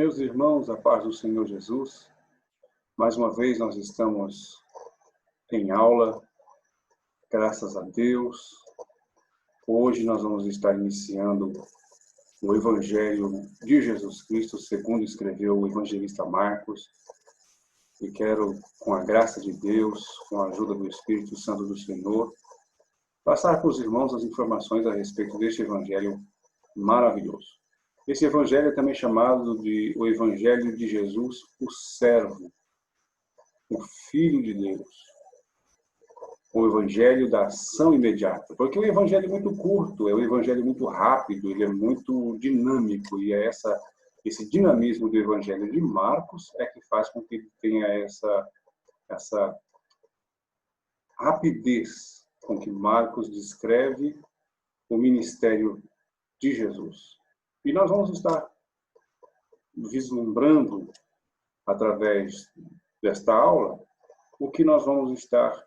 Meus irmãos, a paz do Senhor Jesus, mais uma vez nós estamos em aula, graças a Deus. Hoje nós vamos estar iniciando o Evangelho de Jesus Cristo, segundo escreveu o evangelista Marcos. E quero, com a graça de Deus, com a ajuda do Espírito Santo do Senhor, passar para os irmãos as informações a respeito deste Evangelho maravilhoso. Esse Evangelho é também chamado de o Evangelho de Jesus, o servo, o Filho de Deus. O Evangelho da ação imediata. Porque o Evangelho é muito curto, é um Evangelho muito rápido, ele é muito dinâmico. E é esse dinamismo do Evangelho de Marcos é que faz com que ele tenha essa rapidez com que Marcos descreve o ministério de Jesus. E nós vamos estar vislumbrando, através desta aula, o que nós vamos estar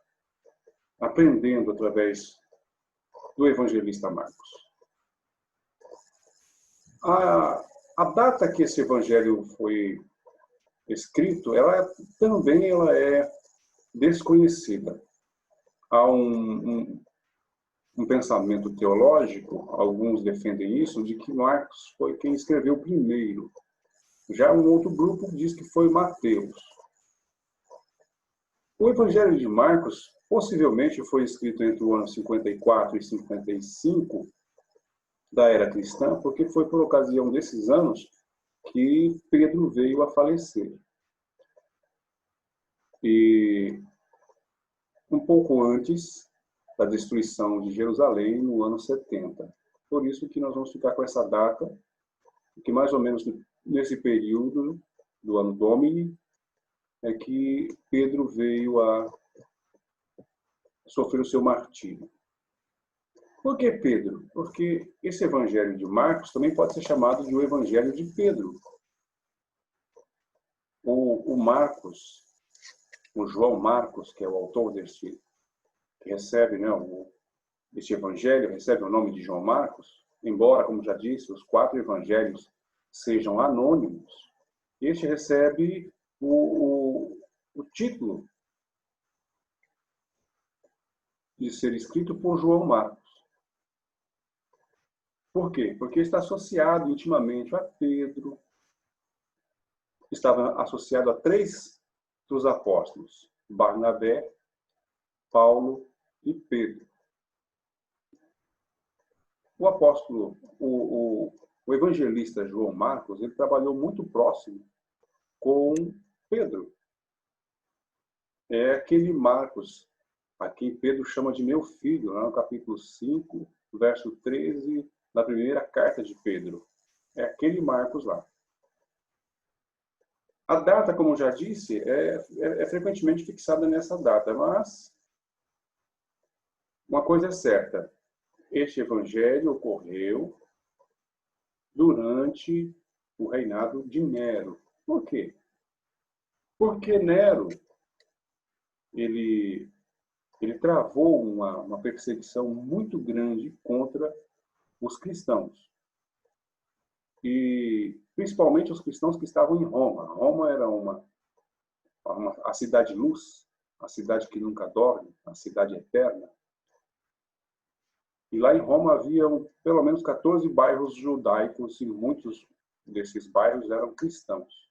aprendendo através do evangelista Marcos. A data que esse evangelho foi escrito, ela é desconhecida. Há um pensamento teológico, alguns defendem isso, de que Marcos foi quem escreveu primeiro. Já um outro grupo diz que foi Mateus. O Evangelho de Marcos possivelmente foi escrito entre o ano 54 e 55 da era cristã, porque foi por ocasião desses anos que Pedro veio a falecer. E um pouco antes da destruição de Jerusalém, no ano 70. Por isso que nós vamos ficar com essa data, que mais ou menos nesse período do ano Domini, é que Pedro veio a sofrer o seu martírio. Por que Pedro? Porque esse evangelho de Marcos também pode ser chamado de o evangelho de Pedro. O Marcos, o João Marcos, que é o autor deste, que recebe, este evangelho, recebe o nome de João Marcos, embora, como já disse, os 4 evangelhos sejam anônimos, este recebe o título de ser escrito por João Marcos. Por quê? Porque está associado intimamente a Pedro, estava associado a 3 dos apóstolos, Barnabé, Paulo e Pedro. O apóstolo, o evangelista João Marcos, ele trabalhou muito próximo com Pedro. É aquele Marcos a quem Pedro chama de meu filho, lá no capítulo 5, verso 13, da primeira carta de Pedro. É aquele Marcos lá. A data, como já disse, é frequentemente fixada nessa data, mas uma coisa é certa, este evangelho ocorreu durante o reinado de Nero. Por quê? Porque Nero, ele travou uma perseguição muito grande contra os cristãos. E principalmente os cristãos que estavam em Roma. Roma era a cidade-luz, a cidade que nunca dorme, a cidade eterna. E lá em Roma havia pelo menos 14 bairros judaicos e muitos desses bairros eram cristãos.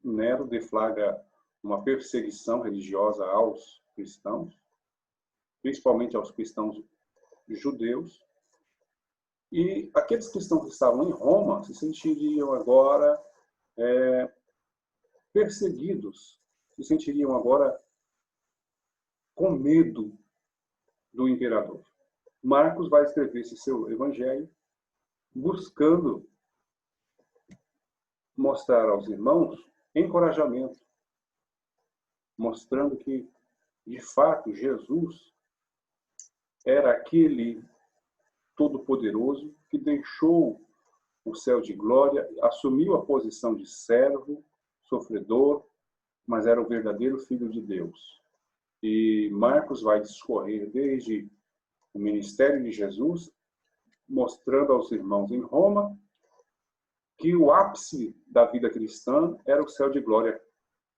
Nero deflagra uma perseguição religiosa aos cristãos, principalmente aos cristãos judeus. E aqueles cristãos que estavam em Roma se sentiriam agora perseguidos, se sentiriam agora com medo do imperador. Marcos vai escrever esse seu evangelho buscando mostrar aos irmãos encorajamento, mostrando que, de fato, Jesus era aquele todo-poderoso que deixou o céu de glória, assumiu a posição de servo, sofredor, mas era o verdadeiro Filho de Deus. E Marcos vai discorrer desde o ministério de Jesus, mostrando aos irmãos em Roma que o ápice da vida cristã era o céu de glória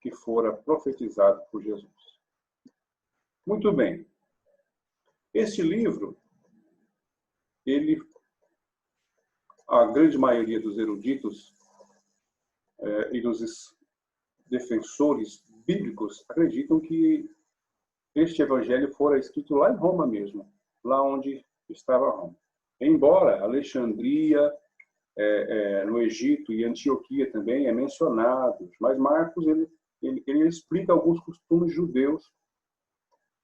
que fora profetizado por Jesus. Muito bem. Este livro, a grande maioria dos eruditos e dos defensores bíblicos acreditam que este evangelho fora escrito lá em Roma mesmo, lá onde estava Roma. Embora Alexandria, no Egito e Antioquia também é mencionado, mas Marcos ele explica alguns costumes judeus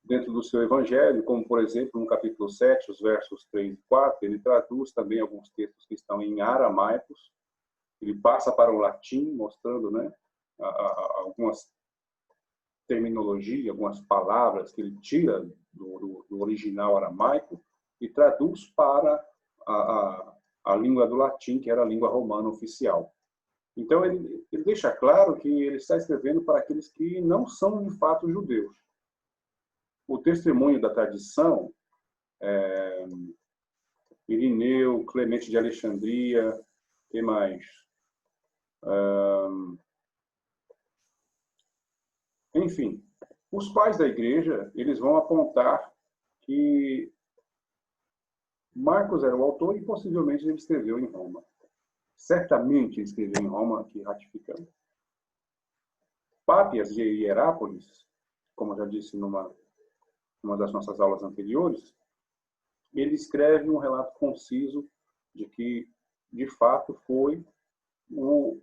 dentro do seu evangelho, como, por exemplo, no capítulo 7, os versos 3 e 4, ele traduz também alguns textos que estão em aramaicos, ele passa para o latim, mostrando, né, algumas terminologias, algumas palavras que ele tira do original aramaico e traduz para a língua do latim, que era a língua romana oficial. Então, ele deixa claro que ele está escrevendo para aqueles que não são, de fato, judeus. O testemunho da tradição, Irineu, Clemente de Alexandria, que mais? Enfim, os pais da igreja, eles vão apontar que Marcos era o autor e possivelmente ele escreveu em Roma. Certamente ele escreveu em Roma, aqui ratificando. Pápias de Hierápolis, como eu já disse numa das nossas aulas anteriores, ele escreve um relato conciso de que, de fato, foi o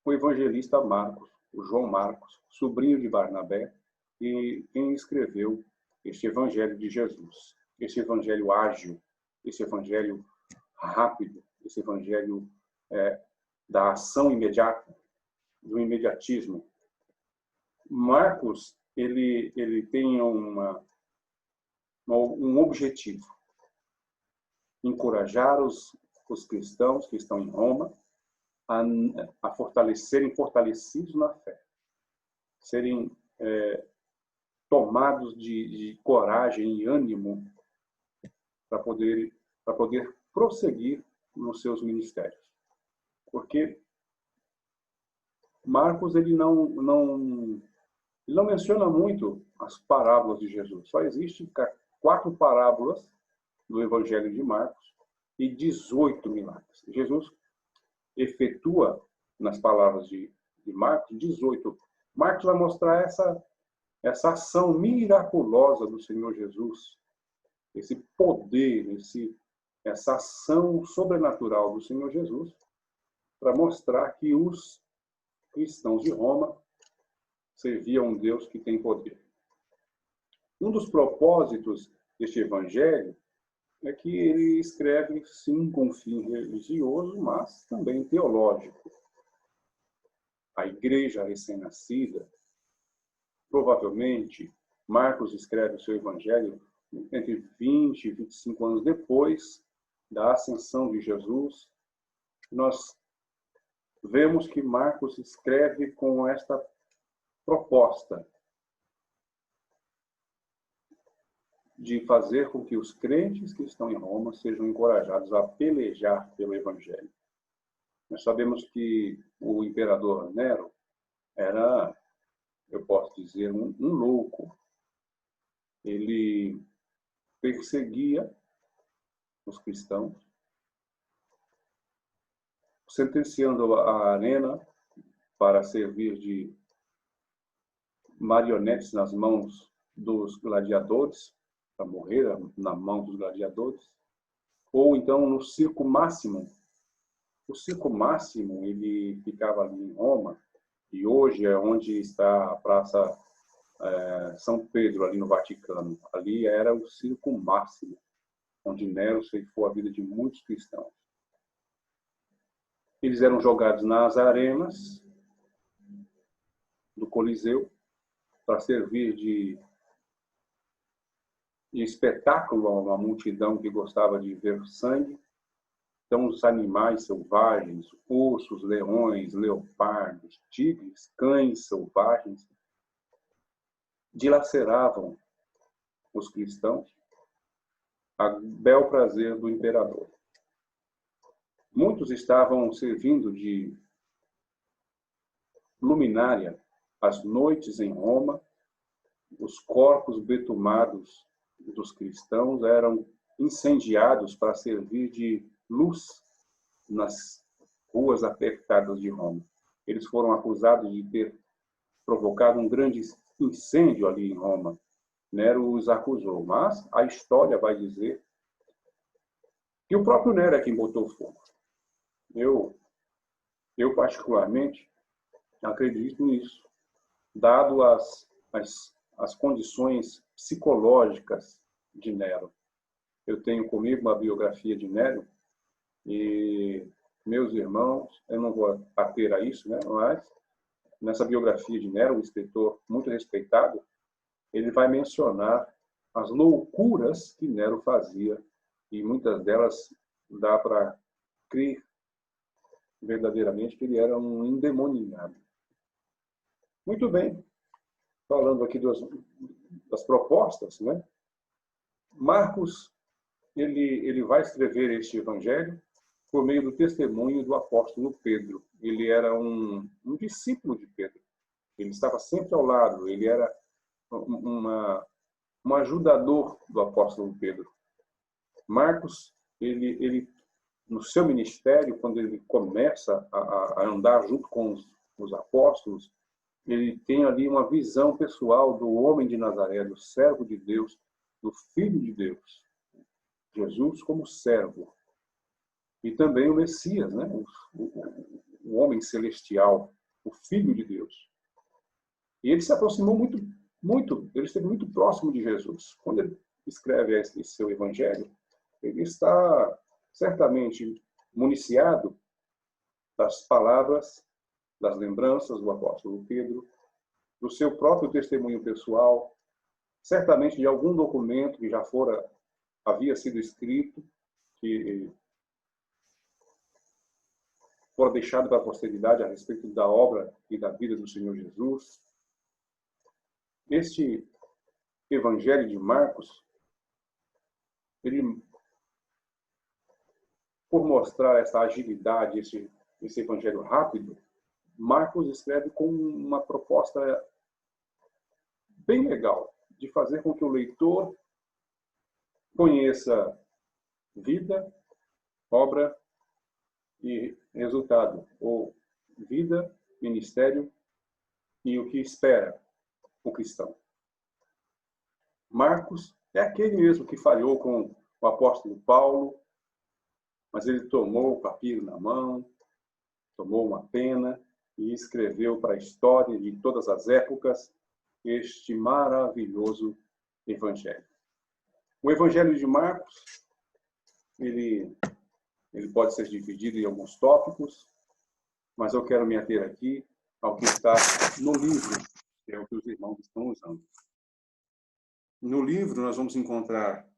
evangelista Marcos, o João Marcos, sobrinho de Barnabé, e quem escreveu este evangelho de Jesus, este evangelho ágil, esse evangelho rápido, esse evangelho da ação imediata, do imediatismo. Marcos, ele tem um objetivo: encorajar os cristãos que estão em Roma a serem fortalecidos na fé, serem tomados de coragem e ânimo para poder prosseguir nos seus ministérios. Porque Marcos ele não menciona muito as parábolas de Jesus. Só existem 4 parábolas do Evangelho de Marcos e 18 milagres. Jesus efetua, nas palavras de Marcos, 18. Marcos vai mostrar essa ação miraculosa do Senhor Jesus, esse poder, essa ação sobrenatural do Senhor Jesus, para mostrar que os cristãos de Roma serviam um Deus que tem poder. Um dos propósitos deste evangelho é que ele escreve, sim, com fim religioso, mas também teológico. A igreja recém-nascida, provavelmente, Marcos escreve o seu evangelho entre 20 e 25 anos depois da ascensão de Jesus. Nós vemos que Marcos escreve com esta proposta de fazer com que os crentes que estão em Roma sejam encorajados a pelejar pelo Evangelho. Nós sabemos que o imperador Nero era, eu posso dizer, um louco. Ele perseguia os cristãos, sentenciando a arena para servir de marionetes nas mãos dos gladiadores, para morrer na mão dos gladiadores, ou então no circo máximo. O circo máximo ele ficava ali em Roma, e hoje é onde está a Praça São Pedro, ali no Vaticano. Ali era o circo máximo, onde Nero ceifou a vida de muitos cristãos. Eles eram jogados nas arenas do Coliseu para servir de espetáculo a uma multidão que gostava de ver sangue. Então, os animais selvagens, ursos, leões, leopardos, tigres, cães selvagens, dilaceravam os cristãos a bel prazer do imperador. Muitos estavam servindo de luminária às noites em Roma. Os corpos betumados dos cristãos eram incendiados para servir de luz nas ruas apertadas de Roma. Eles foram acusados de ter provocado um grande incêndio ali em Roma. Nero os acusou, mas a história vai dizer que o próprio Nero é quem botou fogo. Eu particularmente, acredito nisso, dado as condições psicológicas de Nero. Eu tenho comigo uma biografia de Nero e meus irmãos, eu não vou ater a isso, né? Mas nessa biografia de Nero, um escritor muito respeitado, ele vai mencionar as loucuras que Nero fazia e muitas delas dá para crer verdadeiramente que ele era um endemoniado. Muito bem, falando aqui das propostas, né? Marcos, ele vai escrever este evangelho por meio do testemunho do apóstolo Pedro. Ele era um discípulo de Pedro. Ele estava sempre ao lado, ele era um ajudador do apóstolo Pedro. Marcos, ele no seu ministério, quando ele começa a andar junto com os apóstolos, ele tem ali uma visão pessoal do homem de Nazaré, do servo de Deus, do Filho de Deus. Jesus como servo. E também o Messias, né? O homem celestial, o Filho de Deus. E ele se aproximou muito, ele esteve muito próximo de Jesus. Quando ele escreve esse seu evangelho, ele está certamente municiado das palavras, das lembranças do apóstolo Pedro, do seu próprio testemunho pessoal, certamente de algum documento que já havia sido escrito, que fora deixado para a posteridade a respeito da obra e da vida do Senhor Jesus. Este Evangelho de Marcos, ele, por mostrar essa agilidade, esse evangelho rápido, Marcos escreve com uma proposta bem legal, de fazer com que o leitor conheça vida, obra e resultado, ou vida, ministério e o que espera o cristão. Marcos é aquele mesmo que falhou com o apóstolo Paulo, mas ele tomou o papiro na mão, tomou uma pena e escreveu para a história de todas as épocas este maravilhoso evangelho. O evangelho de Marcos, ele pode ser dividido em alguns tópicos, mas eu quero me ater aqui ao que está no livro, que é o que os irmãos estão usando. No livro, nós vamos encontrar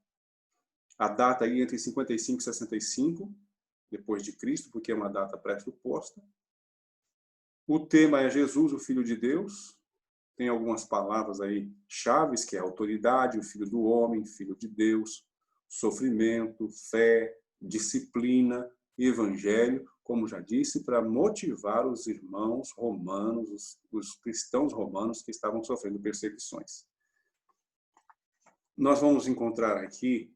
a data aí entre 55 e 65, depois de Cristo, porque é uma data pressuposta. O tema é Jesus, o Filho de Deus. Tem algumas palavras aí chaves, que é autoridade, o Filho do Homem, Filho de Deus, sofrimento, fé, disciplina, evangelho, como já disse, para motivar os irmãos romanos, os cristãos romanos que estavam sofrendo perseguições. Nós vamos encontrar aqui,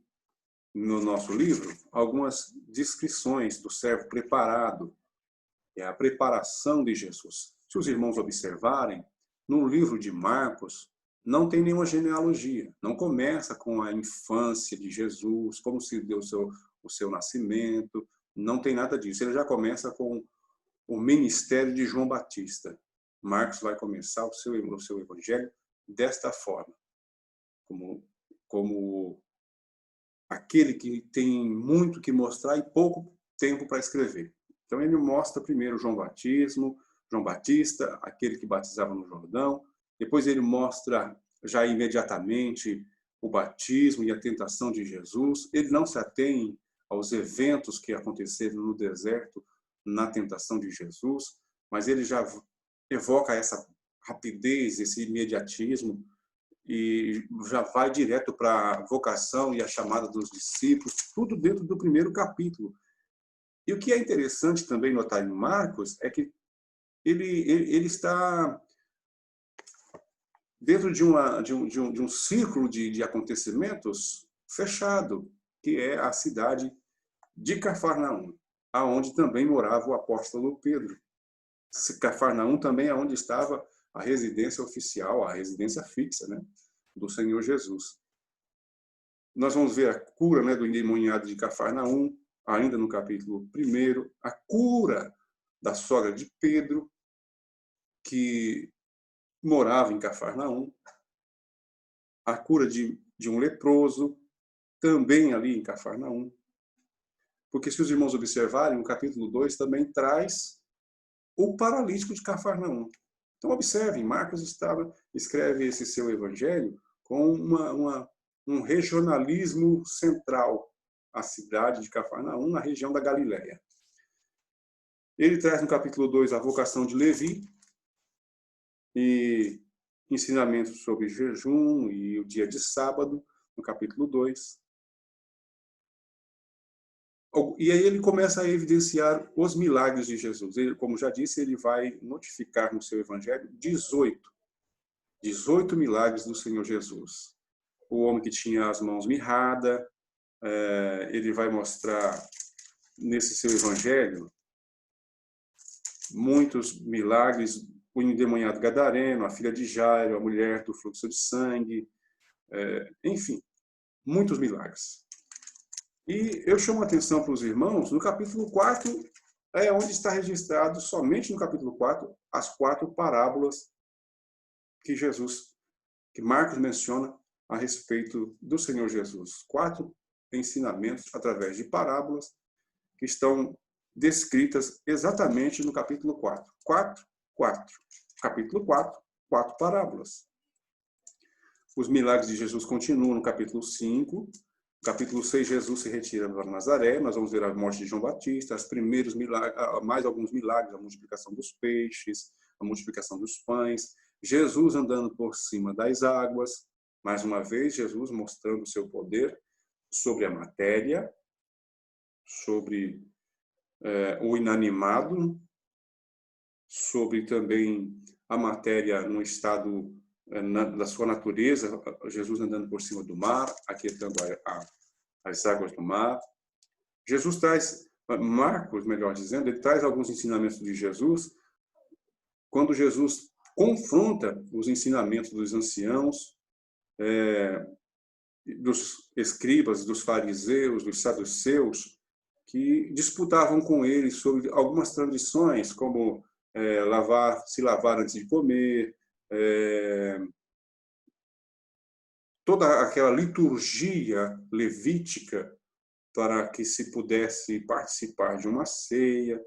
no nosso livro, algumas descrições do servo preparado, é a preparação de Jesus. Se os irmãos observarem, no livro de Marcos, não tem nenhuma genealogia, não começa com a infância de Jesus, como se deu o seu nascimento, não tem nada disso. Ele já começa com o ministério de João Batista. Marcos vai começar o seu evangelho desta forma, como aquele que tem muito que mostrar e pouco tempo para escrever. Então ele mostra primeiro João Batista, aquele que batizava no Jordão. Depois ele mostra já imediatamente o batismo e a tentação de Jesus. Ele não se atém aos eventos que aconteceram no deserto na tentação de Jesus, mas ele já evoca essa rapidez, esse imediatismo, e já vai direto para a vocação e a chamada dos discípulos, tudo dentro do primeiro capítulo. E o que é interessante também notar em Marcos é que ele está dentro de um círculo de acontecimentos fechado, que é a cidade de Cafarnaum, aonde também morava o apóstolo Pedro. Cafarnaum também é onde estava a residência oficial, a residência fixa, né, do Senhor Jesus. Nós vamos ver a cura, né, do endemoniado de Cafarnaum, ainda no capítulo 1, a cura da sogra de Pedro, que morava em Cafarnaum, a cura de um leproso, também ali em Cafarnaum. Porque se os irmãos observarem, o capítulo 2 também traz o paralítico de Cafarnaum. Então, observem, Marcos escreve esse seu evangelho com um regionalismo central, a cidade de Cafarnaum, na região da Galileia. Ele traz no capítulo 2 a vocação de Levi e ensinamentos sobre jejum e o dia de sábado, no capítulo 2. E aí ele começa a evidenciar os milagres de Jesus. Ele, como já disse, ele vai notificar no seu evangelho 18 milagres do Senhor Jesus. O homem que tinha as mãos mirradas, ele vai mostrar nesse seu evangelho muitos milagres, o endemoniado gadareno, a filha de Jairo, a mulher do fluxo de sangue, enfim, muitos milagres. E eu chamo a atenção para os irmãos, no capítulo 4, é onde está registrado, somente no capítulo 4, as 4 parábolas que Marcos menciona a respeito do Senhor Jesus. 4 ensinamentos através de parábolas que estão descritas exatamente no capítulo 4. 4. Capítulo 4, 4 parábolas. Os milagres de Jesus continuam no capítulo 5. No capítulo 6, Jesus se retira para Nazaré. Nós vamos ver a morte de João Batista, os primeiros milagres, mais alguns milagres, a multiplicação dos peixes, a multiplicação dos pães, Jesus andando por cima das águas. Mais uma vez, Jesus mostrando o seu poder sobre a matéria, sobre o inanimado, sobre também a matéria no estado da sua natureza, Jesus andando por cima do mar, aquietando as águas do mar. Jesus traz, Marcos, melhor dizendo, ele traz alguns ensinamentos de Jesus, quando Jesus confronta os ensinamentos dos anciãos, dos escribas, dos fariseus, dos saduceus, que disputavam com ele sobre algumas tradições, como se lavar antes de comer, toda aquela liturgia levítica para que se pudesse participar de uma ceia.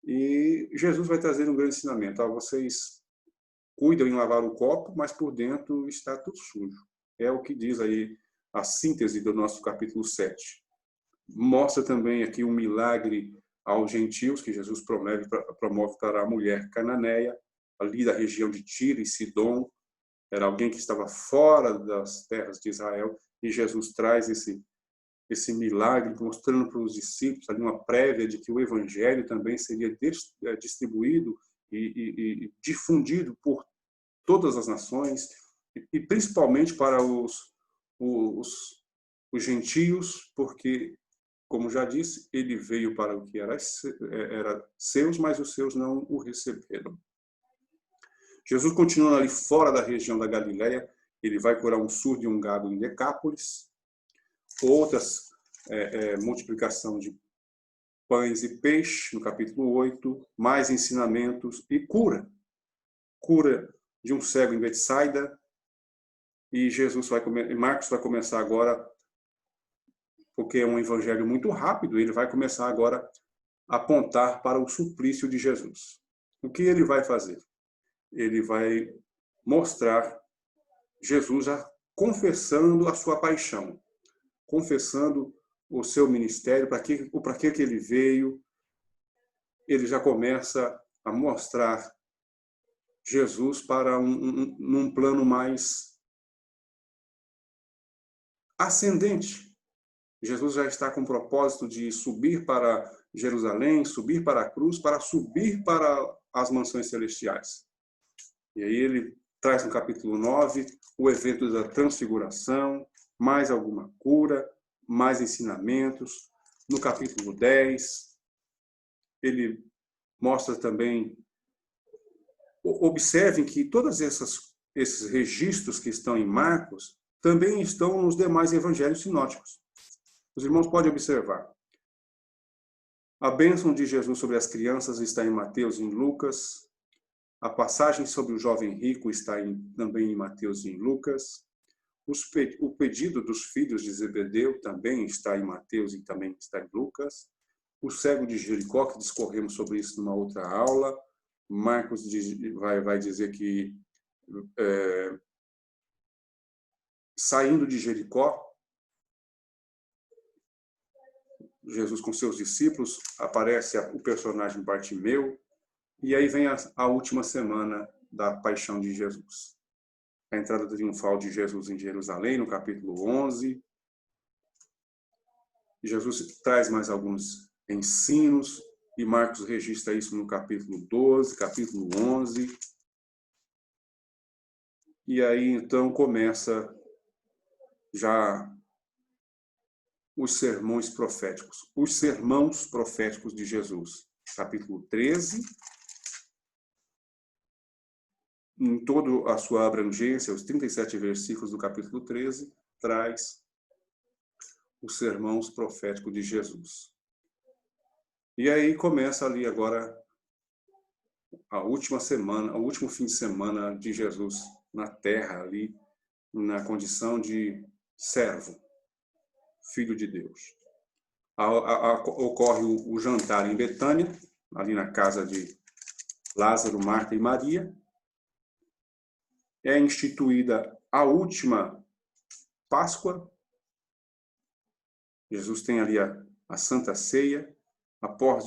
E Jesus vai trazer um grande ensinamento. Vocês cuidam em lavar o copo, mas por dentro está tudo sujo. É o que diz aí a síntese do nosso capítulo 7. Mostra também aqui um milagre aos gentios que Jesus promove para a mulher cananeia, ali da região de Tiro e Sidom. Era alguém que estava fora das terras de Israel, e Jesus traz esse milagre, mostrando para os discípulos ali uma prévia de que o evangelho também seria distribuído e difundido por todas as nações, e principalmente para os gentios, porque, como já disse, ele veio para o que era seus, mas os seus não o receberam. Jesus continua ali fora da região da Galileia, ele vai curar um surdo e um gado em Decápolis, outras multiplicação de pães e peixe, no capítulo 8, mais ensinamentos e cura de um cego em Betsaida, e Marcos vai começar agora, porque é um evangelho muito rápido, ele vai começar agora a apontar para o suplício de Jesus. O que ele vai fazer? Ele vai mostrar Jesus já confessando a sua paixão, confessando o seu ministério, para que ele veio. Ele já começa a mostrar Jesus para num plano mais ascendente. Jesus já está com o propósito de subir para Jerusalém, subir para a cruz, para subir para as mansões celestiais. E aí ele traz no capítulo 9 o evento da transfiguração, mais alguma cura, mais ensinamentos. No capítulo 10, ele mostra também, observem que todos esses registros que estão em Marcos também estão nos demais evangelhos sinóticos. Os irmãos podem observar. A bênção de Jesus sobre as crianças está em Mateus e em Lucas. A passagem sobre o jovem rico está também em Mateus e em Lucas. O pedido dos filhos de Zebedeu também está em Mateus e também está em Lucas. O cego de Jericó, que discorremos sobre isso numa outra aula. Marcos vai dizer que, saindo de Jericó, Jesus com seus discípulos, aparece o personagem Bartimeu, e aí vem a última semana da paixão de Jesus. A entrada triunfal de Jesus em Jerusalém, no capítulo 11. Jesus traz mais alguns ensinos, e Marcos registra isso no capítulo 12, capítulo 11. E aí, então, começa já os sermões proféticos. Os sermãos proféticos de Jesus. Capítulo 13. Em toda a sua abrangência, os 37 versículos do capítulo 13, traz os sermões proféticos de Jesus. E aí começa ali agora a última semana, o último fim de semana de Jesus na terra, ali na condição de servo, filho de Deus. Ocorre o jantar em Betânia, ali na casa de Lázaro, Marta e Maria. É instituída a última Páscoa. Jesus tem ali a Santa Ceia. Após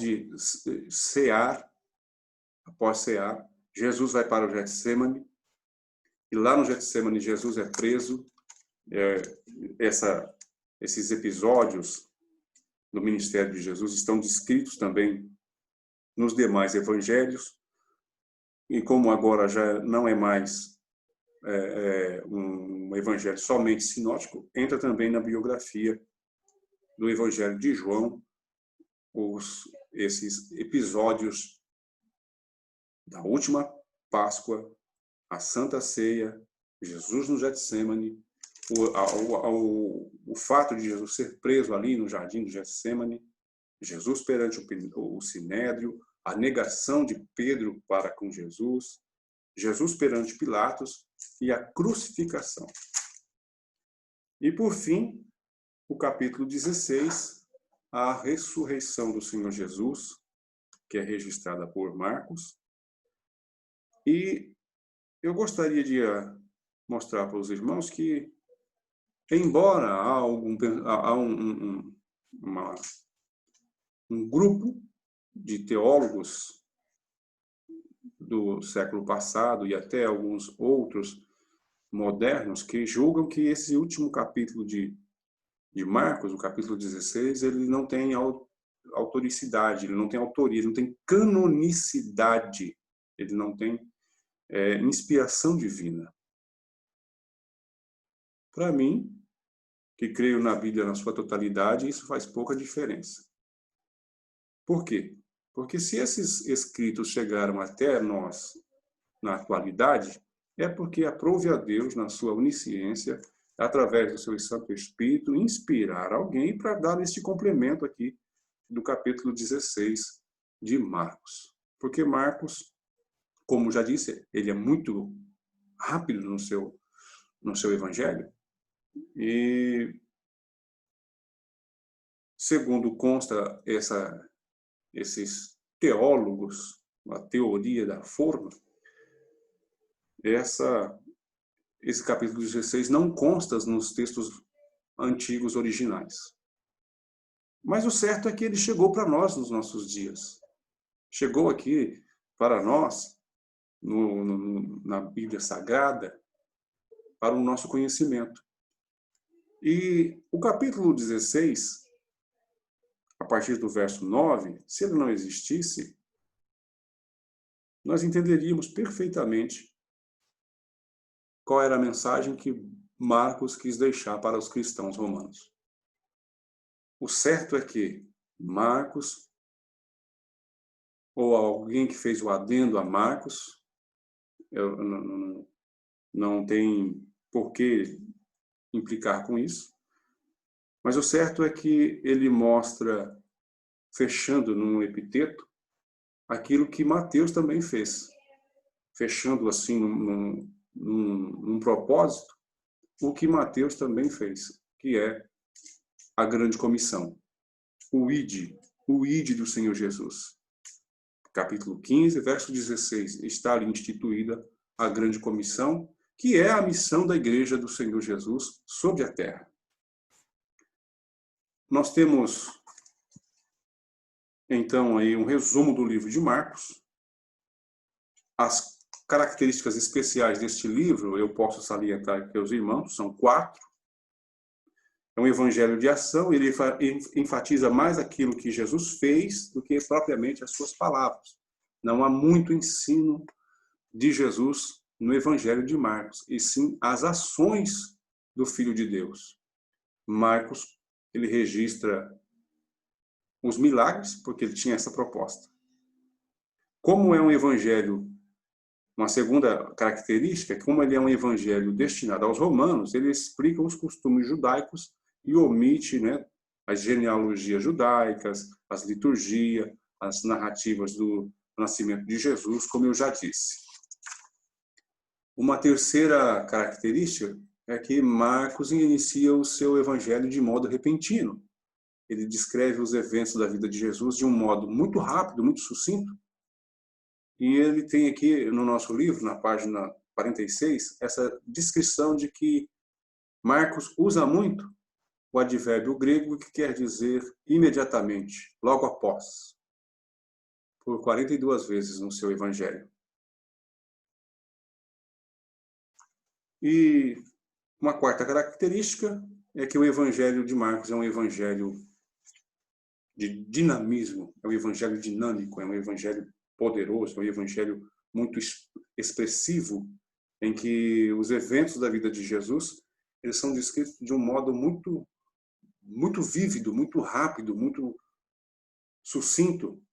cear, Jesus vai para o Getsêmani. E lá no Getsêmani, Jesus é preso. Esses episódios do ministério de Jesus estão descritos também nos demais evangelhos. E como agora já não é mais um evangelho somente sinótico, entra também na biografia do Evangelho de João esses episódios da última Páscoa, a Santa Ceia, Jesus no Getsêmani, o fato de Jesus ser preso ali no jardim do Getsêmani, Jesus perante o Sinédrio, a negação de Pedro para com Jesus, Jesus perante Pilatos e a crucificação. E, por fim, o capítulo 16, a ressurreição do Senhor Jesus, que é registrada por Marcos. E eu gostaria de mostrar para os irmãos que, embora há um grupo de teólogos do século passado e até alguns outros modernos que julgam que esse último capítulo de Marcos, o capítulo 16, ele não tem autoricidade, ele não tem autoria, ele não tem canonicidade, ele não tem inspiração divina. Para mim, que creio na Bíblia na sua totalidade, isso faz pouca diferença. Por quê? Porque se esses escritos chegaram até nós na atualidade, é porque aprove a Deus, na sua onisciência, através do seu Santo Espírito, inspirar alguém para dar este complemento aqui do capítulo 16 de Marcos. Porque Marcos, como já disse, ele é muito rápido no seu evangelho. E, segundo consta esses teólogos, a teoria da forma, esse capítulo 16 não consta nos textos antigos originais. Mas o certo é que ele chegou para nós nos nossos dias. Chegou aqui para nós, na Bíblia Sagrada, para o nosso conhecimento. E o capítulo 16, a partir do verso 9, se ele não existisse, nós entenderíamos perfeitamente qual era a mensagem que Marcos quis deixar para os cristãos romanos. O certo é que Marcos, ou alguém que fez o adendo a Marcos, não tem por que implicar com isso, mas o certo é que ele mostra, fechando num epiteto, aquilo que Mateus também fez, fechando assim num propósito, o que Mateus também fez, que é a grande comissão, o ide do Senhor Jesus. Capítulo 15, verso 16, está ali instituída a grande comissão, que é a missão da igreja do Senhor Jesus sobre a terra. Nós temos, então, aí um resumo do livro de Marcos. As características especiais deste livro, eu posso salientar aqui aos irmãos, são 4. É um evangelho de ação, ele enfatiza mais aquilo que Jesus fez do que propriamente as suas palavras. Não há muito ensino de Jesus no evangelho de Marcos, e sim as ações do Filho de Deus. Marcos, ele registra os milagres, porque ele tinha essa proposta. Como é um evangelho, uma segunda característica, como ele é um evangelho destinado aos romanos, ele explica os costumes judaicos e omite, as genealogias judaicas, as liturgias, as narrativas do nascimento de Jesus, como eu já disse. Uma terceira característica é que Marcos inicia o seu evangelho de modo repentino. Ele descreve os eventos da vida de Jesus de um modo muito rápido, muito sucinto. E ele tem aqui no nosso livro, na página 46, essa descrição de que Marcos usa muito o advérbio grego que quer dizer imediatamente, logo após, por 42 vezes no seu evangelho. E uma quarta característica é que o evangelho de Marcos é um evangelho de dinamismo, é um evangelho dinâmico, é um evangelho poderoso, é um evangelho muito expressivo, em que os eventos da vida de Jesus, eles são descritos de um modo muito vívido, muito rápido, muito sucinto.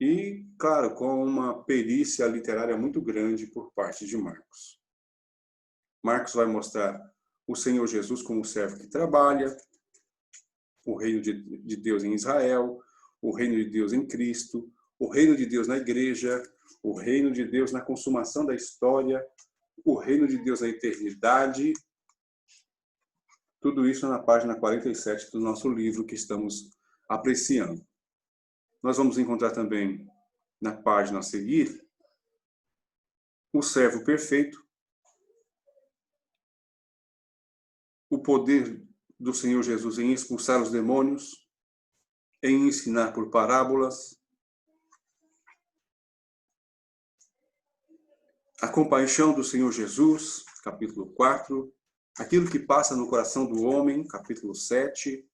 E, claro, com uma perícia literária muito grande por parte de Marcos. Marcos vai mostrar o Senhor Jesus como o servo que trabalha, o reino de Deus em Israel, o reino de Deus em Cristo, o reino de Deus na igreja, o reino de Deus na consumação da história, o reino de Deus na eternidade. Tudo isso na página 47 do nosso livro que estamos apreciando. Nós vamos encontrar também na página a seguir o servo perfeito, o poder do Senhor Jesus em expulsar os demônios, em ensinar por parábolas, a compaixão do Senhor Jesus, capítulo 4, aquilo que passa no coração do homem, capítulo 7,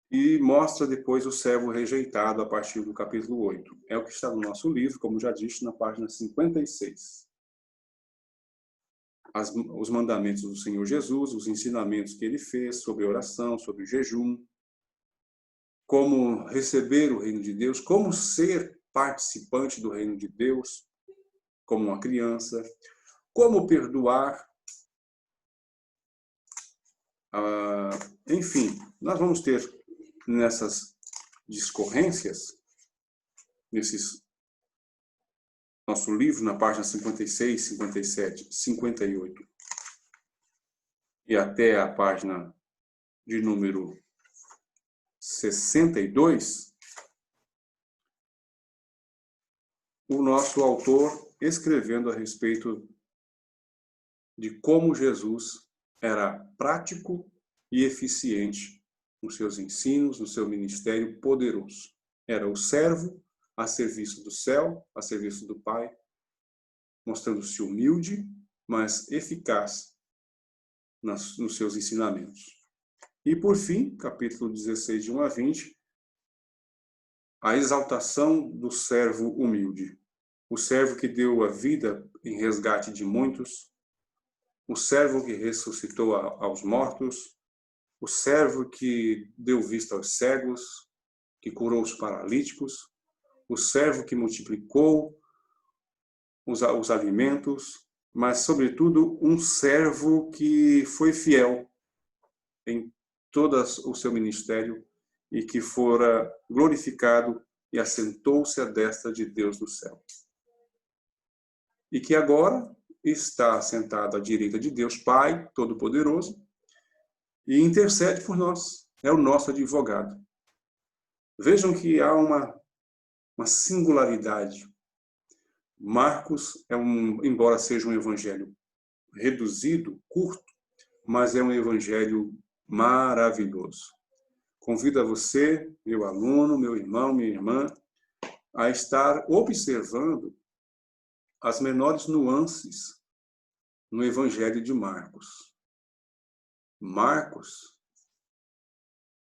e mostra depois o servo rejeitado a partir do capítulo 8. É o que está no nosso livro, como já disse, na página 56. Os mandamentos do Senhor Jesus, os ensinamentos que ele fez sobre oração, sobre jejum, como receber o reino de Deus, como ser participante do reino de Deus, como uma criança, como perdoar. Enfim, nós vamos ter nessas discorrências, nesses nosso livro, na página 56, 57, 58 e até a página de número 62, o nosso autor escrevendo a respeito de como Jesus era prático e eficiente nos seus ensinos, no seu ministério poderoso. Era o servo a serviço do céu, a serviço do Pai, mostrando-se humilde, mas eficaz nos seus ensinamentos. E por fim, capítulo 16, de 1 a 20, a exaltação do servo humilde. O servo que deu a vida em resgate de muitos, o servo que ressuscitou aos mortos, o servo que deu vista aos cegos, que curou os paralíticos, o servo que multiplicou os alimentos, mas, sobretudo, um servo que foi fiel em todo o seu ministério e que fora glorificado e assentou-se à destra de Deus no céu. E que agora está sentado à direita de Deus Pai Todo-Poderoso e intercede por nós. É o nosso advogado. Vejam que há uma singularidade. Marcos embora seja um evangelho reduzido, curto, mas é um evangelho maravilhoso. Convido a você, meu aluno, meu irmão, minha irmã, a estar observando as menores nuances no evangelho de Marcos. Marcos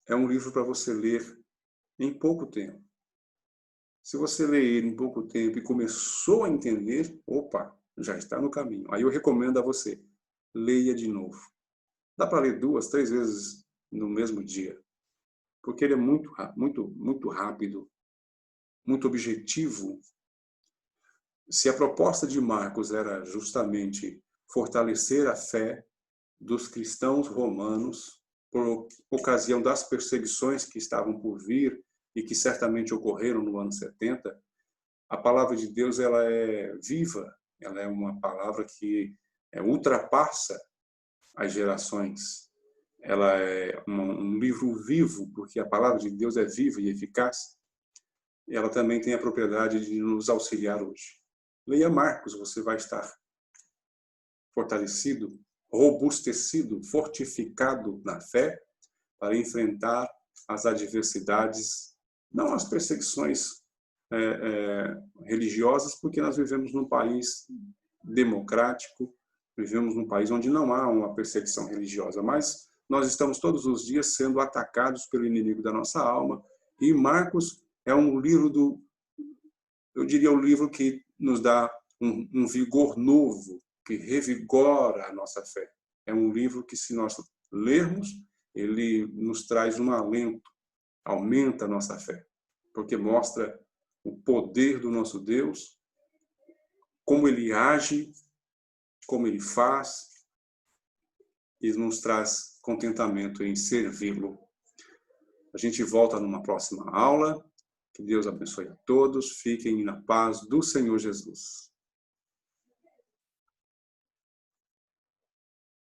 é um livro para você ler em pouco tempo. Se você ler ele em pouco tempo e começou a entender, opa, já está no caminho. Aí eu recomendo a você, leia de novo. Dá para ler 2, 3 vezes no mesmo dia, porque ele é muito rápido, muito objetivo. Se a proposta de Marcos era justamente fortalecer a fé dos cristãos romanos por ocasião das perseguições que estavam por vir e que certamente ocorreram no ano 70, a palavra de Deus ela é viva, ela é uma palavra que ultrapassa as gerações. Ela é um livro vivo, porque a palavra de Deus é viva e eficaz. E ela também tem a propriedade de nos auxiliar hoje. Leia Marcos, você vai estar fortalecido, robustecido, fortificado na fé para enfrentar as adversidades, não as perseguições religiosas, porque nós vivemos num país democrático, vivemos num país onde não há uma perseguição religiosa, mas nós estamos todos os dias sendo atacados pelo inimigo da nossa alma, e Marcos é um livro eu diria um livro que nos dá um vigor novo, que revigora a nossa fé. É um livro que, se nós lermos, ele nos traz um alento, aumenta a nossa fé, porque mostra o poder do nosso Deus, como ele age, como ele faz, e nos traz contentamento em servi-lo. A gente volta numa próxima aula. Que Deus abençoe a todos. Fiquem na paz do Senhor Jesus.